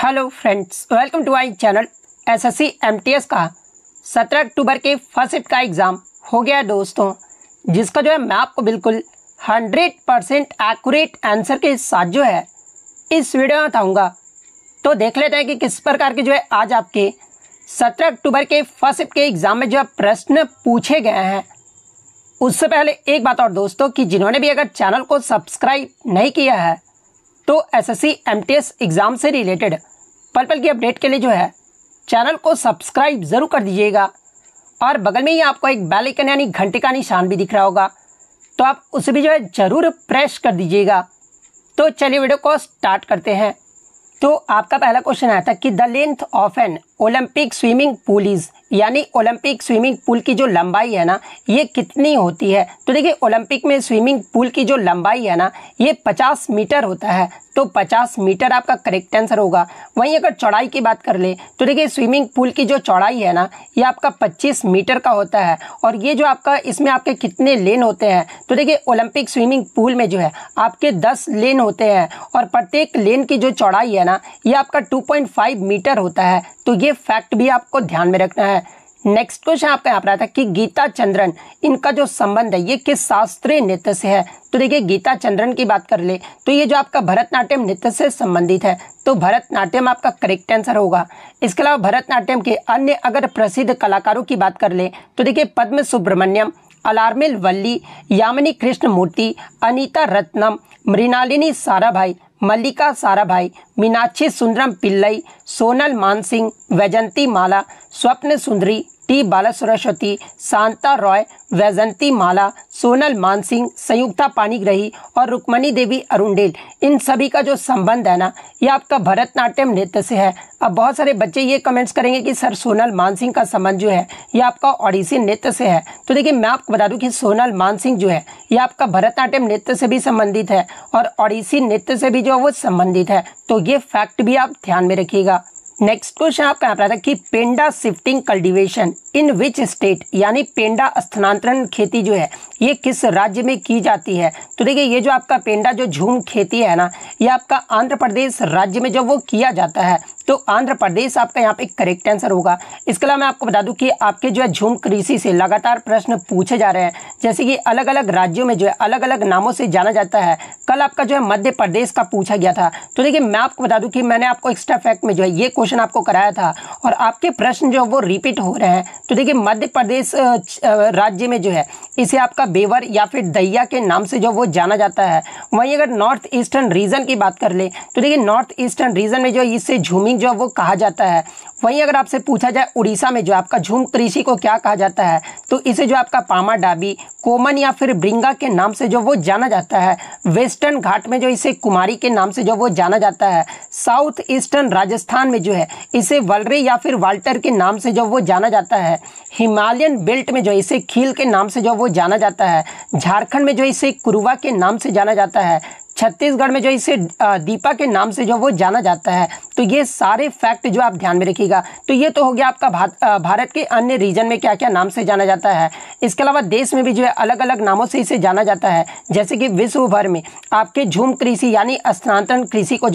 Hello friends, welcome to my channel. SSC MTS का 17 अक्टूबर के first shift का exam हो गया है दोस्तों, जिसका मैं आपको बिल्कुल 100% एक्यूरेट आंसर के साथ इस वीडियो में बताऊंगा। तो देख लेते हैं कि किस प्रकार के आज आपके 17 अक्टूबर के फर्स्ट शिफ्ट के एग्ज़ाम में प्रश्न पूछे गए हैं। उससे पहले एक बात और दोस्तों कि जिन्होंने भी अगर चैनल को सब्सक्राइब नहीं किया है तो एसएससी एमटीएस एग्ज़ाम से रिलेटेड पल पल की अपडेट के लिए चैनल को सब्सक्राइब ज़रूर कर दीजिएगा। और बगल में ही आपको एक बेल आइकन यानी घंटे का निशान भी दिख रहा होगा, तो आप उसे भी ज़रूर प्रेस कर दीजिएगा। तो चलिए वीडियो को स्टार्ट करते हैं। तो आपका पहला क्वेश्चन आया था कि the length of an Olympic swimming pool is, यानी ओलंपिक स्विमिंग पूल की जो लंबाई है ना ये कितनी होती है। तो देखिए ओलंपिक में स्विमिंग पूल की जो लंबाई है ना ये 50 मीटर होता है, तो 50 मीटर आपका करेक्ट आंसर होगा। वहीं अगर चौड़ाई की बात कर ले तो देखिए स्विमिंग पूल की जो चौड़ाई है ना ये आपका 25 मीटर का होता है। और ये जो आपका इसमें आपके कितने लेन होते हैं, तो देखिए ओलंपिक स्विमिंग पूल में आपके 10 लेन होते हैं और प्रत्येक लेन की जो चौड़ाई है ना ये आपका 2.5 मीटर होता है। तो ये फैक्ट भी आपको ध्यान में रखना है। नेक्स्ट क्वेश्चन आपका यहाँ पर आता है कि गीता चंद्रन, इनका जो संबंध है ये किस शास्त्रीय नृत्य से है। तो देखिए गीता चंद्रन की बात कर ले तो ये जो आपका भरतनाट्यम नृत्य से संबंधित है, तो भरतनाट्यम आपका करेक्ट आंसर होगा। इसके अलावा भरतनाट्यम के अन्य अगर प्रसिद्ध कलाकारों की बात कर ले तो देखिए पद्म सुब्रमण्यम, अलारमिल वल्ली, यामिनी कृष्ण मूर्ति, अनीता रत्नम, मृणालिनी साराभाई, मल्लिका साराभाई, मीनाक्षी सुंदरम पिल्लई, सोनल मानसिंह, वैजंती माला, स्वप्न सुंदरी, टी बाला सरस्वती, शांता रॉय, वैजंती माला, सोनल मानसिंह, संयुक्ता पाणिग्राही और रुक्मणी देवी अरुंडेल, इन सभी का जो संबंध है ना ये आपका भरतनाट्यम नृत्य से है। अब बहुत सारे बच्चे ये कमेंट्स करेंगे कि सर सोनल मानसिंह का संबंध ये आपका ओडिसी नृत्य से है। तो देखिए मैं आपको बता दूं कि सोनल मानसिंह ये आपका भरतनाट्यम नृत्य से भी संबंधित है और ओडिसी नृत्य से भी वो संबंधित है। तो ये फैक्ट भी आप ध्यान में रखिएगा। नेक्स्ट क्वेश्चन आपका यहाँ पर आता है कि Penda shifting cultivation in which state, यानी पेंडा स्थानांतरण खेती ये किस राज्य में की जाती है। तो देखिए ये जो आपका पेंडा जो झूम खेती है ना ये आपका आंध्र प्रदेश राज्य में वो किया जाता है, तो आंध्र प्रदेश आपका यहाँ पे करेक्ट आंसर होगा। इसके अलावा मैं आपको बता दूं कि आपके झूम कृषि से लगातार प्रश्न पूछे जा रहे हैं, जैसे कि अलग अलग राज्यों में अलग अलग नामों से जाना जाता है। कल आपका मध्य प्रदेश का पूछा गया था। तो देखिए मैं आपको बता दूं कि मैंने आपको एक्स्ट्रा फैक्ट में ये क्वेश्चन आपको कराया था और आपके प्रश्न वो रिपीट हो रहे हैं। तो देखिए मध्य प्रदेश राज्य में इसे आपका बेवर या फिर दैया के नाम से वो जाना जाता है। वहीं अगर नॉर्थ ईस्टर्न रीजन की बात कर ले तो देखिए नॉर्थ ईस्टर्न रीजन में इससे झूमिंग वो कहा जाता है। वहीं अगर आपसे पूछा जाए उड़ीसा में आपका झूम कृषि को क्या कहा जाता है, तो इसे आपका पामा डाबी, कोमन या फिर ब्रिंगा के नाम से वो जाना जाता है। वेस्टर्न घाट में इसे कुमारी के नाम से वो जाना जाता है। साउथ ईस्टर्न राजस्थान में इसे वलरे या फिर वाल्टर के नाम से वो जाना जाता है। हिमालयन बेल्ट में इसे खील के नाम से वो जाना जाता है। झारखंड में इसे कुरुवा के नाम से जाना जाता है। छत्तीसगढ़ में इसे दीपा के नाम से वो जाना जाता है। तो ये सारे फैक्ट आप ध्यान में रखिएगा। तो ये तो हो गया आपका भारत के अन्य रीजन में क्या क्या नाम से जाना जाता है। इसके अलावा देश में भी अलग अलग नामों से इसे जाना जाता है, जैसे कि विश्व भर में आपके झूम कृषि यानी स्थानांतरण कृषि को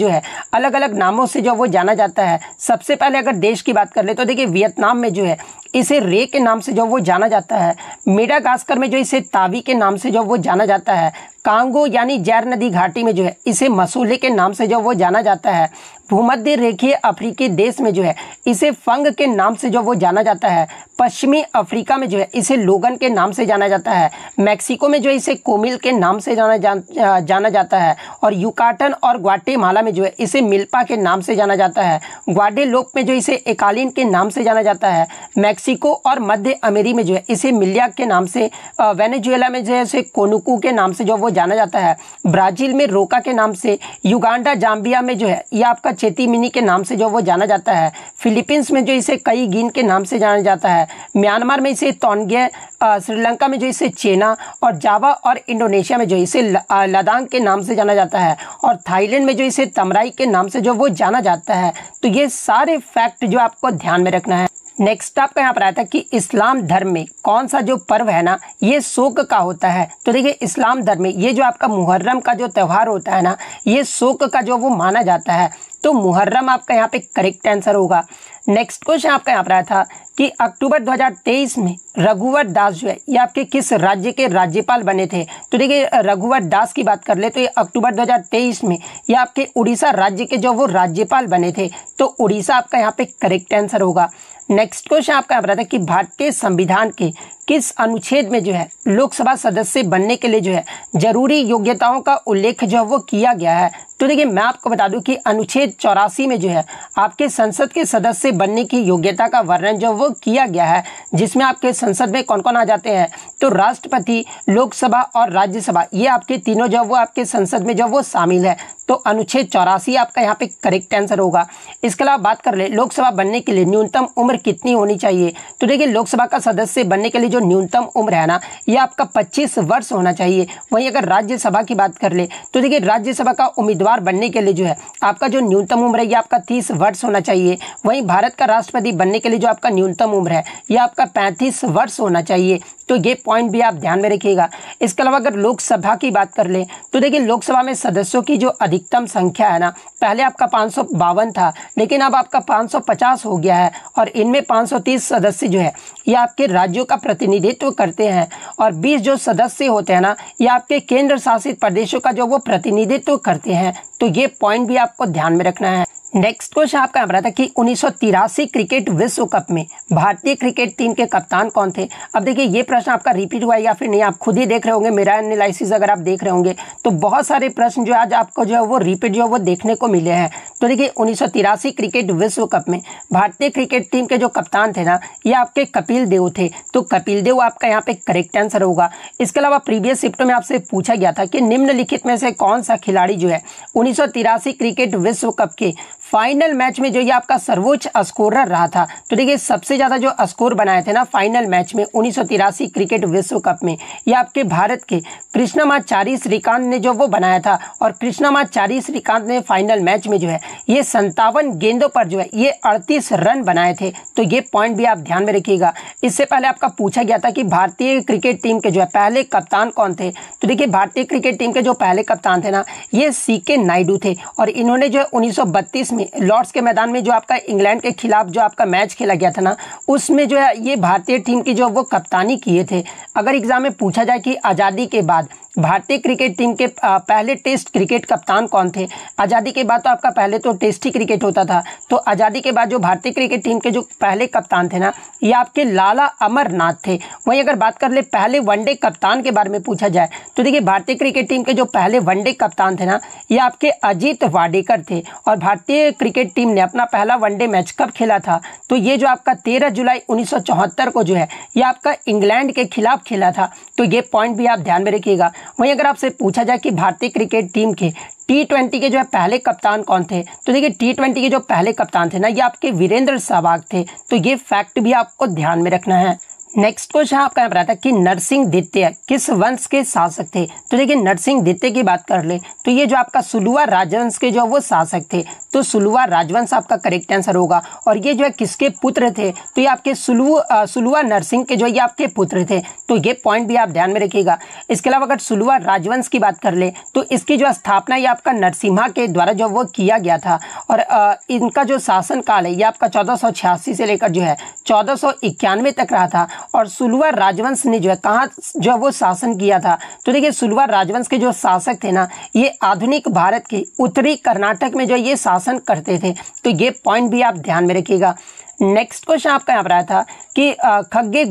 अलग अलग नामों से वो जाना जाता है। सबसे पहले अगर देश की बात कर ले तो देखिए वियतनाम में इसे रे के नाम से वो जाना जाता है। मेडागास्कर में इसे तावी के नाम से वो जाना जाता है। कांगो यानी जैर नदी घाटी में इसे मसूले के नाम से वो जाना जाता है। भूमध्य रेखीय अफ्रीकी देश में इसे फंग के नाम से वो जाना जाता है। पश्चिमी अफ्रीका में इसे लोगन के नाम से जाना जाता है। मैक्सिको में इसे कोमिल के नाम से जाना जाता है। और युकाटन और ग्वाटेमाला में इसे मिल्पा के नाम से जाना जाता है। ग्वाडेलोप में इसे एकालिन के नाम से जाना जाता है। मैक्सिको और मध्य अमेरी में इसे मिलिया के नाम से, वेनेजुएला में इसे कोनुकू के नाम से वो जाना जाता है। ब्राजील में रोका के नाम से, युगांडा जाम्बिया में यह आपका चेतीमिनी के नाम से वो जाना जाता है। फिलीपींस में इसे कई गिन के नाम से जाना जाता है। म्यांमार में इसे तोंगे, श्रीलंका में इसे चेना और जावा और इंडोनेशिया में इसे लदांग के नाम से जाना जाता है। और थाईलैंड में इसे तमराई के नाम से वो जाना जाता है। तो ये सारे फैक्ट आपको ध्यान में रखना है। नेक्स्ट आपका यहाँ पर आया था कि इस्लाम धर्म में कौन सा जो पर्व है ना ये शोक का होता है। तो देखिए इस्लाम धर्म में ये जो आपका मुहर्रम का जो त्यौहार होता है ना ये शोक का वो माना जाता है। तो मुहर्रम आपका यहाँ पे करेक्ट आंसर होगा। नेक्स्ट क्वेश्चन आपका यहाँ पर आया था कि अक्टूबर 2023 में रघुवर दास जो है ये आपके किस राज्य के राज्यपाल बने थे। तो देखिए रघुवर दास की बात कर ले तो ये अक्टूबर 2023 में ये आपके उड़ीसा राज्य के जो वो राज्यपाल बने थे, तो उड़ीसा आपका यहाँ पे करेक्ट आंसर होगा। नेक्स्ट क्वेश्चन आपका यहाँ पर था कि भारतीय संविधान के किस अनुच्छेद में जो है लोकसभा सदस्य बनने के लिए जो है जरूरी योग्यताओं का उल्लेख जो है वो किया गया है। तो देखिए मैं आपको बता दूं कि अनुच्छेद 84 में जो है आपके संसद के सदस्य बनने की योग्यता का वर्णन जो वो किया गया है, जिसमें आपके संसद में कौन कौन आ जाते हैं, तो राष्ट्रपति, लोकसभा और राज्यसभा, ये आपके तीनों जो वो आपके संसद में जो वो शामिल है। तो अनुच्छेद 84 आपका यहाँ पे करेक्ट आंसर होगा। इसके अलावा बात कर ले लोकसभा बनने के लिए न्यूनतम उम्र कितनी होनी चाहिए। तो देखिए लोकसभा का सदस्य बनने के लिए जो न्यूनतम उम्र है ना ये आपका 25 वर्ष होना चाहिए। वहीं अगर राज्यसभा की बात कर ले तो देखिए राज्यसभा का उम्मीदवार बनने के लिए जो है आपका जो न्यूनतम उम्र है ये आपका 30 वर्ष होना चाहिए। वहीं भारत का राष्ट्रपति बनने के लिए जो आपका न्यूनतम उम्र है ये आपका 35 वर्ष होना चाहिए। तो ये पॉइंट भी आप ध्यान में रखिएगा। इसके अलावा अगर लोकसभा की बात कर ले तो देखिए लोकसभा में सदस्यों की जो अधिकतम संख्या है ना, पहले आपका 552 था लेकिन अब आपका 550 हो गया है और इनमें 530 सदस्य जो है ये आपके राज्यों का प्रतिनिधित्व करते हैं और 20 जो सदस्य होते हैं ना ये आपके केंद्र शासित प्रदेशों का जो वो प्रतिनिधित्व करते हैं। तो ये पॉइंट भी आपको ध्यान में रखना है। नेक्स्ट क्वेश्चन आपका यहाँ पर था कि 1983 क्रिकेट विश्व कप में भारतीय क्रिकेट टीम के कप्तान कौन थे। अब देखिए ये प्रश्न आपका रिपीट हुआ है या फिर नहीं, आप खुद ही देख रहे होंगे, मेरा एनालिसिस अगर आप देख रहे होंगे तो बहुत सारे प्रश्न जो आज आपको जो है वो रिपीट जो है वो देखने को मिले हैं। तो देखिए 1983 क्रिकेट विश्व कप में भारतीय क्रिकेट टीम के जो कप्तान थे ना ये आपके कपिल देव थे। तो कपिल देव आपका यहाँ पे करेक्ट आंसर होगा। इसके अलावा प्रीवियस शिफ्ट में आपसे पूछा गया था कि निम्नलिखित में से कौन सा खिलाड़ी जो है 1983 क्रिकेट विश्व कप के फाइनल मैच में जो ये आपका सर्वोच्च स्कोरर रहा था। तो देखिए सबसे ज्यादा जो स्कोर बनाए थे ना फाइनल मैच में 1983 क्रिकेट विश्व कप में ये आपके भारत के कृष्णामाचारी श्रीकांत ने जो वो बनाया था और कृष्णामाचारी श्रीकांत ने फाइनल मैच में जो है ये 57 गेंदों पर जो है ये 38 रन बनाए थे। तो ये पॉइंट भी आप ध्यान में रखिएगा। इससे पहले आपका पूछा गया था कि भारतीय क्रिकेट टीम के जो है पहले कप्तान कौन थे। तो देखिए भारतीय क्रिकेट टीम के जो पहले कप्तान थे ना ये सीके नायडू थे और इन्होंने जो है 1932 में लॉर्ड्स के मैदान में जो आपका इंग्लैंड के खिलाफ जो आपका मैच खेला गया था ना उसमें जो है ये भारतीय टीम की जो वो कप्तानी किए थे। अगर एग्जाम में पूछा जाए कि आज़ादी के बाद भारतीय क्रिकेट टीम के पहले टेस्ट क्रिकेट कप्तान कौन थे, आज़ादी के बाद तो आपका पहले तो टेस्ट ही क्रिकेट होता था, तो आज़ादी के बाद जो भारतीय क्रिकेट टीम के जो पहले कप्तान थे ना ये आपके लाला अमरनाथ थे। वहीं अगर बात कर ले पहले वनडे कप्तान के बारे में पूछा जाए तो देखिए भारतीय क्रिकेट टीम के जो पहले वनडे कप्तान थे ना ये आपके अजीत वाडेकर थे। और भारतीय क्रिकेट टीम ने अपना पहला वनडे मैच कब खेला था, तो ये जो आपका 13 जुलाई 1974 को जो है ये आपका इंग्लैंड के खिलाफ खेला था। तो ये पॉइंट भी आप ध्यान में रखिएगा। वहीं अगर आपसे पूछा जाए कि भारतीय क्रिकेट टीम के T20 के जो है पहले कप्तान कौन थे, तो देखिए T20 के जो पहले कप्तान थे ना ये आपके वीरेंद्र सहवाग थे। तो ये फैक्ट भी आपको ध्यान में रखना है। नेक्स्ट क्वेश्चन आपका यहाँ था कि नरसिंह द्वितीय किस वंश के शासक थे। तो देखिए नरसिंह द्वितीय की बात कर ले तो ये जो आपका सुलुवा राजवंश के जो वो शासक थे। तो सुलुवा राजवंश आपका करेक्ट आंसर होगा। और ये जो है किसके पुत्र थे, तो ये आपके सुलुवा नरसिंह के जो ये आपके पुत्र थे। तो ये पॉइंट भी आप ध्यान में रखिएगा। इसके अलावा अगर सुलुवा राजवंश की बात कर ले तो इसकी जो स्थापना ये आपका नरसिम्हा के द्वारा जो वो किया गया था और इनका जो शासन काल है ये आपका 1486 से लेकर जो है 1491 तक रहा था। और सुलुवा राजवंश ने जो है कहाँ जो वो शासन किया था, तो देखिए सुलुवा राजवंश के जो शासक थे ना ये आधुनिक भारत के उत्तरी कर्नाटक में जो ये शासन करते थे। तो ये पॉइंट भी आप ध्यान में रखिएगा। नेक्स्ट क्वेश्चन आपका यहाँ पर आया था कि खग्गे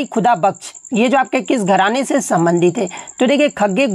खुदा बख्श ये जो आपके किस घराने से संबंधित है। तो देखिए खग्गे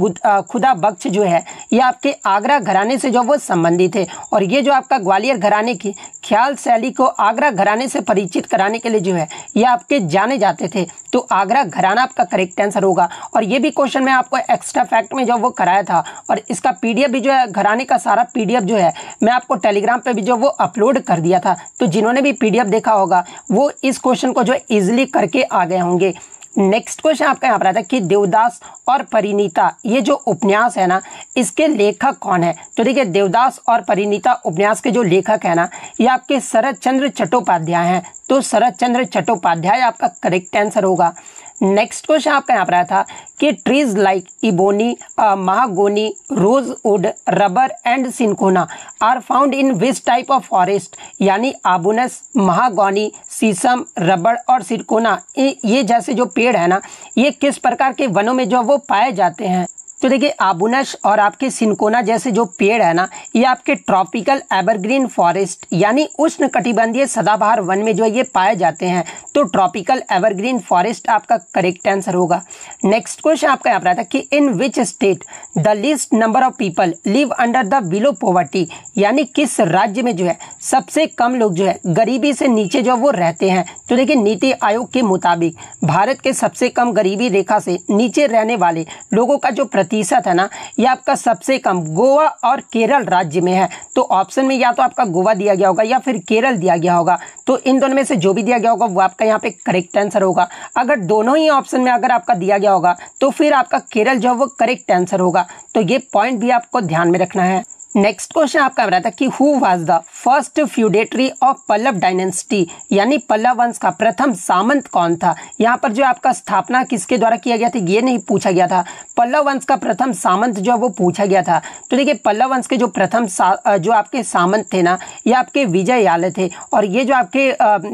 खुदा बख्श जो है ये आपके आगरा घराने से जो वो संबंधित है और ये जो आपका ग्वालियर घराने की ख्याल शैली को आगरा घराने से परिचित कराने के लिए जो है ये आपके जाने जाते थे। तो आगरा घराना आपका करेक्ट आंसर होगा। और ये भी क्वेश्चन मैं आपको एक्स्ट्रा फैक्ट में जो वो कराया था और इसका पीडीएफ भी जो है घराने का सारा पीडीएफ जो है मैं आपको टेलीग्राम पे भी जो वो अपलोड कर दिया था। तो जिन्होंने भी पीडीएफ देखा होगा वो इस क्वेश्चन को जो इजिली करके आ गए होंगे। नेक्स्ट क्वेश्चन आपका यहाँ पर आता है कि देवदास और परिणीता ये जो उपन्यास है ना इसके लेखक कौन है। तो देखिए देवदास और परिणीता उपन्यास के जो लेखक है ना ये आपके शरद चंद्र चट्टोपाध्याय हैं। तो शरद चंद्र चट्टोपाध्याय आपका करेक्ट आंसर होगा। नेक्स्ट क्वेश्चन आपका यहाँ पर आया था कि trees like ebony, mahogany, rosewood, rubber and cinchona are found in which type of forest, यानी आबुनस, महागौनी, शीशम, रबर और सिरकोना, ये जैसे जो पेड़ है ना, ये किस प्रकार के वनों में जो वो पाए जाते हैं। तो देखिए आबुनस और आपके सिंकोना जैसे जो पेड़ है ना, ये आपके ट्रॉपिकल एवरग्रीन फॉरेस्ट यानी उष्ण कटिबंधीय सदाबहार वन में जो ये पाए जाते हैं। तो ट्रॉपिकल एवरग्रीन फॉरेस्ट आपका करेक्ट आंसर होगा। नेक्स्ट क्वेश्चन आपका यहाँ पर आता है कि in which state the least number of people live under the below poverty, यानी किस राज्य में जो है सबसे कम लोग जो है गरीबी से नीचे जो वो रहते हैं। तो देखिए नीति आयोग के मुताबिक भारत के सबसे कम गरीबी रेखा से नीचे रहने वाले लोगों का जो प्रतिशत है ना, ये आपका सबसे कम गोवा और केरल राज्य में है। तो ऑप्शन में या तो आपका गोवा दिया गया होगा या फिर केरल दिया गया होगा। तो इन दोनों में से जो भी दिया गया होगा वो आपका यहाँ पे करेक्ट आंसर होगा। अगर दोनों ही ऑप्शन में अगर आपका दिया गया होगा तो फिर आपका केरल जो है वो करेक्ट आंसर होगा। तो ये पॉइंट भी आपको ध्यान में रखना है। नेक्स्ट क्वेश्चन आपका बता था कि who was the first feudatory of Pallava dynasty, यानी पल्लव वंश का प्रथम सामंत कौन था। यहाँ पर जो आपका स्थापना किसके द्वारा किया गया था ये नहीं पूछा गया था, पल्लव वंश का प्रथम सामंत जो वो पूछा गया था। तो देखिए पल्लव वंश के जो प्रथम जो आपके सामंत थे ना, ये आपके विजयालय थे, और ये जो आपके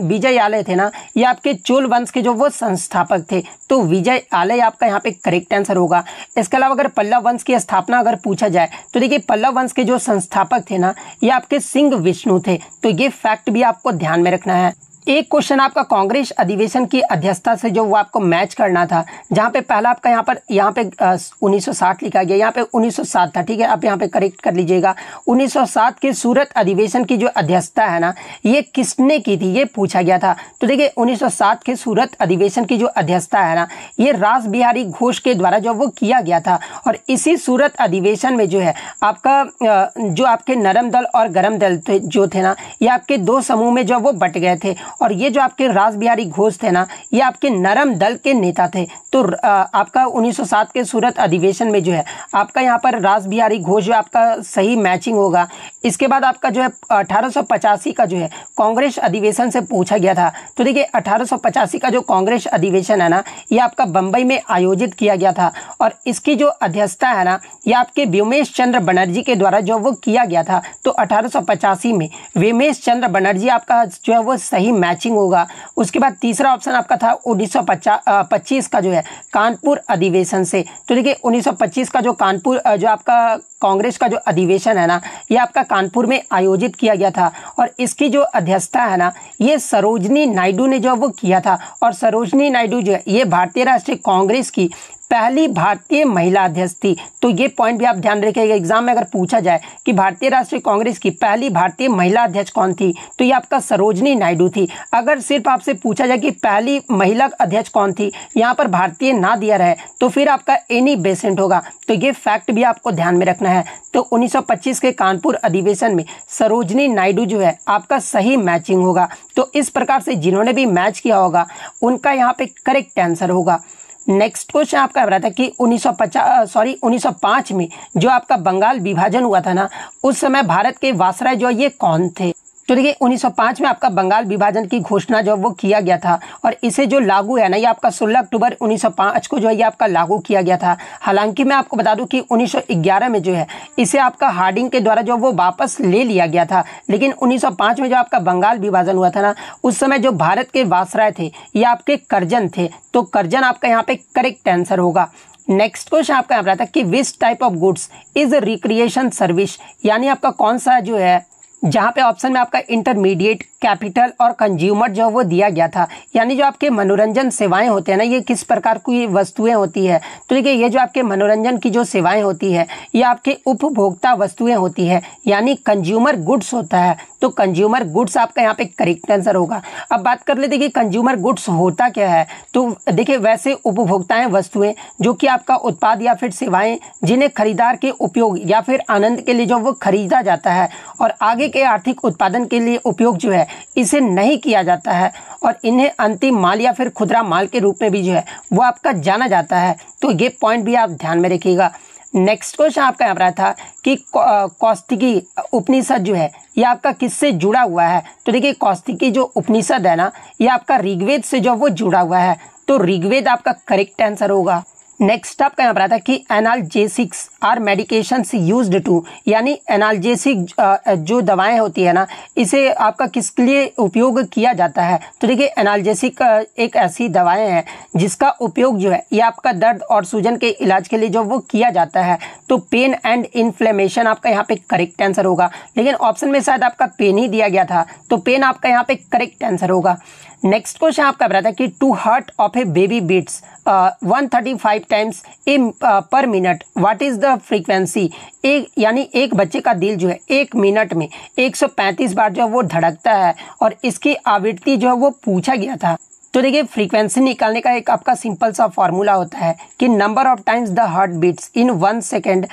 विजयालय थे ना, ये आपके चोल वंश के जो वो संस्थापक थे। तो विजयालय आपका यहाँ पे करेक्ट आंसर होगा। इसके अलावा अगर पल्लव वंश की स्थापना अगर पूछा जाए तो देखिए पल्लव वंश के जो संस्थापक थे ना, ये आपके सिंह विष्णु थे। तो ये फैक्ट भी आपको ध्यान में रखना है। एक क्वेश्चन आपका कांग्रेस अधिवेशन की अध्यक्षता से जो वो आपको मैच करना था, जहाँ पे पहला आपका यहाँ पे 1960 लिखा गया, यहाँ पे 1907 था। ठीक है, आप यहाँ पे करेक्ट कर लीजिएगा। 1907 के सूरत अधिवेशन की जो अध्यक्षता है ना, ये किसने की थी ये पूछा गया था। तो देखिए 1907 के सूरत अधिवेशन की जो अध्यक्षता है ना, ये रास बिहारी घोष के द्वारा जो वो किया गया था। और इसी सूरत अधिवेशन में जो है आपका जो आपके नरम दल और गरम दल जो थे ना, ये आपके दो समूह में जो वो बट गए थे। और ये जो आपके रास बिहारी घोष थे ना, ये आपके नरम दल के नेता थे। तो आपका 1907 के सूरत अधिवेशन में जो है आपका यहाँ पर रास बिहारी घोष जो आपका सही मैचिंग होगा। इसके बाद आपका जो है 1885 का जो है कांग्रेस अधिवेशन से पूछा गया था। तो देखिए 1885 का जो कांग्रेस अधिवेशन है ना, ये आपका बंबई में आयोजित किया गया था। और इसकी जो अध्यक्षता है ना, ये आपके व्योमेश चंद्र बनर्जी के द्वारा जो वो किया गया था। तो 1885 में व्योमेश चंद्र बनर्जी आपका जो है वो सही मैचिंग होगा। उसके बाद तीसरा ऑप्शन आपका था 1925 का जो है कानपुर अधिवेशन से। तो देखिए 1925 का जो कानपुर जो आपका कांग्रेस का जो अधिवेशन है ना, ये आपका कानपुर में आयोजित किया गया था। और इसकी जो अध्यक्षता है ना, ये सरोजनी नायडू ने जो वो किया था। और सरोजनी नायडू जो है ये भारतीय राष्ट्रीय कांग्रेस की पहली भारतीय महिला अध्यक्ष थी। तो ये पॉइंट भी आप ध्यान रखिएगा। एग्जाम में अगर पूछा जाए कि भारतीय राष्ट्रीय कांग्रेस की पहली भारतीय महिला अध्यक्ष कौन थी, तो ये आपका सरोजनी नायडू थी। अगर सिर्फ आपसे पूछा जाए कि पहली महिला अध्यक्ष कौन थी, यहाँ पर भारतीय ना दिया रहे, तो फिर आपका एनी बेसेंट होगा। तो ये फैक्ट भी आपको ध्यान में रखना है। तो 1925 के कानपुर अधिवेशन में सरोजनी नायडू जो है आपका सही मैचिंग होगा। तो इस प्रकार से जिन्होंने भी मैच किया होगा उनका यहाँ पे करेक्ट आंसर होगा। नेक्स्ट क्वेश्चन आपका रहा था कि 1905 में जो आपका बंगाल विभाजन हुआ था ना, उस समय भारत के वायसराय जो ये कौन थे। तो देखिए 1905 में आपका बंगाल विभाजन की घोषणा जो वो किया गया था। और इसे जो लागू है ना, ये आपका 16 अक्टूबर 1905 को जो है ये आपका लागू किया गया था। हालांकि मैं आपको बता दूं कि 1911 में जो है इसे आपका हार्डिंग के द्वारा जो वो वापस ले लिया गया था। लेकिन 1905 में जो आपका बंगाल विभाजन हुआ था ना, उस समय जो भारत के वायसराय थे ये आपके कर्जन थे। तो कर्जन आपका यहाँ पे करेक्ट आंसर होगा। नेक्स्ट क्वेश्चन आपका यहाँ पर आता है कि विच type of goods is recreation service, यानी आपका कौन सा जो है, जहाँ पे ऑप्शन में आपका इंटरमीडिएट, कैपिटल और कंज्यूमर जो वो दिया गया था। यानी जो आपके मनोरंजन सेवाएं होते हैं ना, ये किस प्रकार की वस्तुएं होती है। तो देखिए ये जो आपके मनोरंजन की जो सेवाएं होती है ये आपके उपभोक्ता वस्तुएं होती है, यानी कंज्यूमर गुड्स होता है। तो कंज्यूमर गुड्स आपका यहाँ पे करेक्ट आंसर होगा। अब बात कर लेते कि कंज्यूमर गुड्स होता क्या है। तो देखिए वैसे उपभोक्ताएं वस्तुएं जो कि आपका उत्पाद या फिर सेवाएं जिन्हें खरीदार के उपयोग या फिर आनंद के लिए जो वो खरीदा जाता है और आगे के आर्थिक उत्पादन के लिए उपयोग जो है इसे नहीं किया जाता है, और इन्हें अंतिम माल या फिर खुदरा माल के रूप में भी जो है वो आपका जाना जाता है। तो ये पॉइंट भी आप ध्यान में रखिएगा। नेक्स्ट क्वेश्चन आपका यहाँ पर था कि कौस्तिकी उपनिषद जो है ये आपका किससे जुड़ा हुआ है। तो देखिए कौस्तिकी जो उपनिषद है ना, ये आपका ऋग्वेद से जो वो जुड़ा हुआ है। तो ऋग्वेद आपका करेक्ट आंसर होगा। नेक्स्ट आपका यहाँ पर आता है कि analgesics are medications used to, यानी एनाल्जेसिक जो दवाएं होती है ना, इसे आपका किसके लिए उपयोग किया जाता है। तो देखिए एनाल्जेसिक एक ऐसी दवाएं हैं जिसका उपयोग जो है ये आपका दर्द और सूजन के इलाज के लिए जो वो किया जाता है। तो पेन एंड इन्फ्लेमेशन आपका यहाँ पे करेक्ट आंसर होगा, लेकिन ऑप्शन में शायद आपका पेन ही दिया गया था, तो पेन आपका यहाँ पे करेक्ट आंसर होगा। नेक्स्ट क्वेश्चन आपका बताता है कि to heart of a baby beats 135 times per minute, what is the frequency. एक यानी एक बच्चे का दिल जो है एक मिनट में 135 बार जो वो धड़कता है, और इसकी आवृत्ति जो है वो पूछा गया था। तो देखिए फ्रीक्वेंसी निकालने का एक आपका सिंपल सा फॉर्मूला होता है कि number of times the heart beats in 1 second,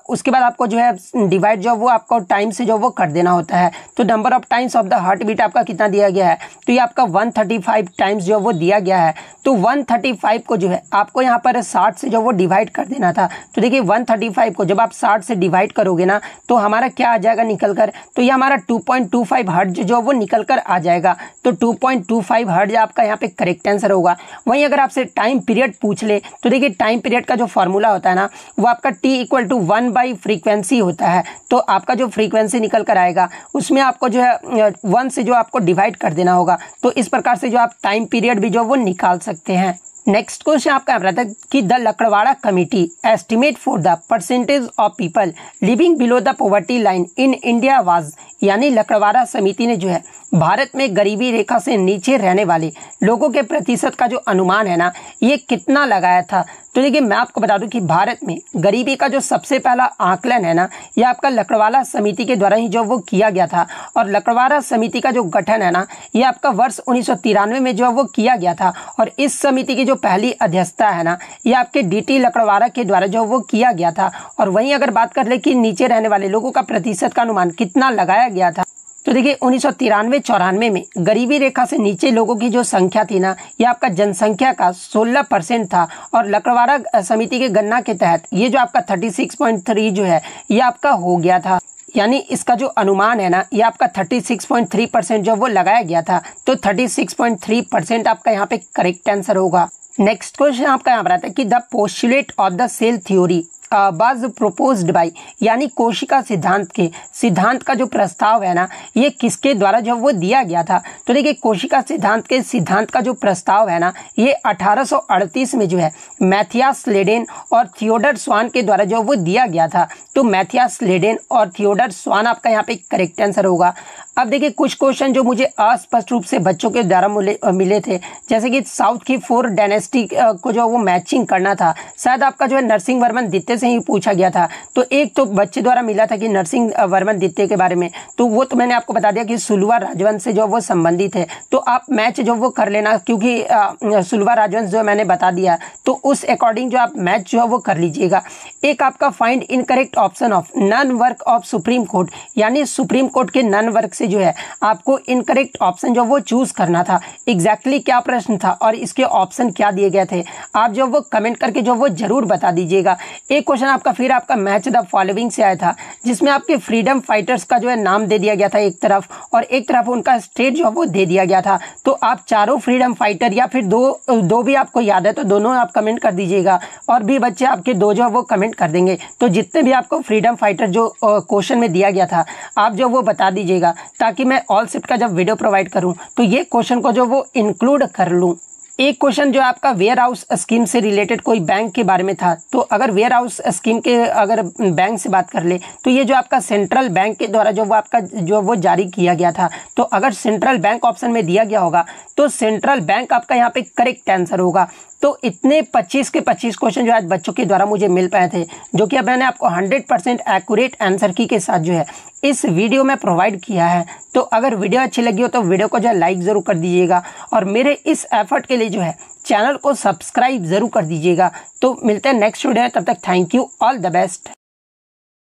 उसके बाद आपको जो है डिवाइड जो वो आपको टाइम से जो वो कर देना होता है। तो number of times of the heart beat आपका कितना दिया गया है, तो ये आपका 135 टाइम्स जो वो दिया गया है। तो 135 को जो है आपको यहाँ पर 60 से जो वो डिवाइड कर देना था। तो देखिए 135 को जब आप 60 से डिवाइड करोगे ना, तो हमारा क्या आ जाएगा निकल कर, तो ये हमारा 2.25 हर्ट्ज जो वो निकल कर आ जाएगा। तो 2.25 हर्ट्ज आपका यहाँ पे करेक्ट आंसर होगा। वहीं अगर आपसे टाइम पीरियड पूछ ले, तो देखिए टाइम पीरियड का जो फॉर्मूला होता है ना, वो आपका t equal to 1 by frequency होता है। तो आपका जो फ्रीक्वेंसी निकल कर आएगा उसमें आपको जो है 1 से जो आपको डिवाइड कर देना होगा। तो इस प्रकार से जो आप टाइम पीरियड भी जो वो निकाल सकते हैं। नेक्स्ट क्वेश्चन आपका रहता है कि the Lakdawala committee estimate for the percentage of people living below the poverty line in India was, यानी लकड़वाड़ा समिति ने जो है भारत में गरीबी रेखा से नीचे रहने वाले लोगों के प्रतिशत का जो अनुमान है ना, ये कितना लगाया था। तो देखिए मैं आपको बता दूं कि भारत में गरीबी का जो सबसे पहला आकलन है ना, ये आपका लकड़वाड़ा समिति के द्वारा ही जो वो किया गया था। और लकड़वाड़ा समिति का जो गठन है ना, ये आपका वर्ष 1993 में जो वो किया गया था। और इस समिति की जो पहली अध्यक्षता है ना, ये आपके DT लकड़वाड़ा के द्वारा जो वो किया गया था। और वहीं अगर बात कर ले कि नीचे रहने वाले लोगों का प्रतिशत का अनुमान कितना लगाया गया था, तो देखिए 1993-94 में गरीबी रेखा से नीचे लोगों की जो संख्या थी ना, ये आपका जनसंख्या का 16% था। और लकड़वाड़ा समिति के गणना के तहत ये जो आपका 36.3 जो है ये आपका हो गया था, यानी इसका जो अनुमान है ना, ये आपका 36.3% जो वो लगाया गया था। तो 36.3% आपका यहाँ पे करेक्ट आंसर होगा। नेक्स्ट क्वेश्चन आपका यहाँ पर आता है कि the postulate of the cell theory was proposed by, यानी कोशिका सिद्धांत का जो प्रस्ताव है ना, ये किसके द्वारा जो वो दिया गया था। तो देखिए कोशिका सिद्धांत का जो प्रस्ताव है ना, ये 1838 में जो है मैथियास लेडेन और थियोडर स्वान के द्वारा जो वो दिया गया था। तो मैथियास लेडेन और थियोडर स्वान आपका यहाँ पे करेक्ट आंसर होगा। अब देखिए कुछ क्वेश्चन जो मुझे अस्पष्ट रूप से बच्चों के द्वारा मिले थे, जैसे कि साउथ की 4 डायनेस्टी को जो वो मैचिंग करना था, शायद आपका जो है नरसिंह वर्मन द्वितीय से ही पूछा गया था। तो एक तो बच्चे द्वारा मिला था कि नरसिंह वर्मन द्वितीय के बारे में, तो वो तो मैंने आपको बता दिया कि सुलवा राजवंश से जो वो संबंधित है। तो आप मैच जो वो कर लेना, क्योंकि सुलवा राजवंश जो मैंने बता दिया, तो उस अकॉर्डिंग जो आप मैच जो है वो कर लीजिएगा। एक आपका find incorrect option of non work of Supreme Court, यानी सुप्रीम कोर्ट के नन वर्क से जो है आपको इनकरेक्ट ऑप्शन जो वो चूज करना था। एग्जैक्टली क्या प्रश्न था और इसके ऑप्शन क्या दिए गए थे, आप जो वो कमेंट करके जो वो जरूर बता दीजिएगा। एक क्वेश्चन आपका मैच द फॉलोइंग से आया था, जिसमें आपके फ्रीडम फाइटर्स का जो है नाम दे दिया गया था एक तरफ, और एक तरफ उनका स्टेट जो वो दे दिया गया था। तो आप चारों फ्रीडम फाइटर या फिर दो भी आपको याद है तो दोनों आप कमेंट कर दीजिएगा, और भी बच्चे आपके दो जो वो कमेंट कर देंगे। तो जितने भी आपको फ्रीडम फाइटर जो क्वेश्चन में दिया गया था, आप जो वो बता दीजिएगा, ताकि मैं ऑल शिफ्ट का जब वीडियो प्रोवाइड करूं तो ये क्वेश्चन को जो वो इंक्लूड कर लूं। एक क्वेश्चन जो आपका वेयर हाउस स्कीम से रिलेटेड कोई बैंक के बारे में था, तो अगर वेयर हाउस स्कीम के अगर बैंक से बात कर ले, तो ये जो आपका सेंट्रल बैंक के द्वारा जो वो आपका जो वो जारी किया गया था। तो अगर सेंट्रल बैंक ऑप्शन में दिया गया होगा तो सेंट्रल बैंक आपका यहाँ पे करेक्ट आंसर होगा। तो इतने 25 के 25 क्वेश्चन जो आज बच्चों के द्वारा मुझे मिल पाए थे, जो कि अब मैंने आपको 100% एक्यूरेट आंसर की के साथ जो है इस वीडियो में प्रोवाइड किया है। तो अगर वीडियो अच्छी लगी हो तो वीडियो को जो है लाइक जरूर कर दीजिएगा, और मेरे इस एफर्ट के लिए जो है चैनल को सब्सक्राइब जरूर कर दीजिएगा। तो मिलते हैं नेक्स्ट वीडियो में, तब तक thank you, all the best.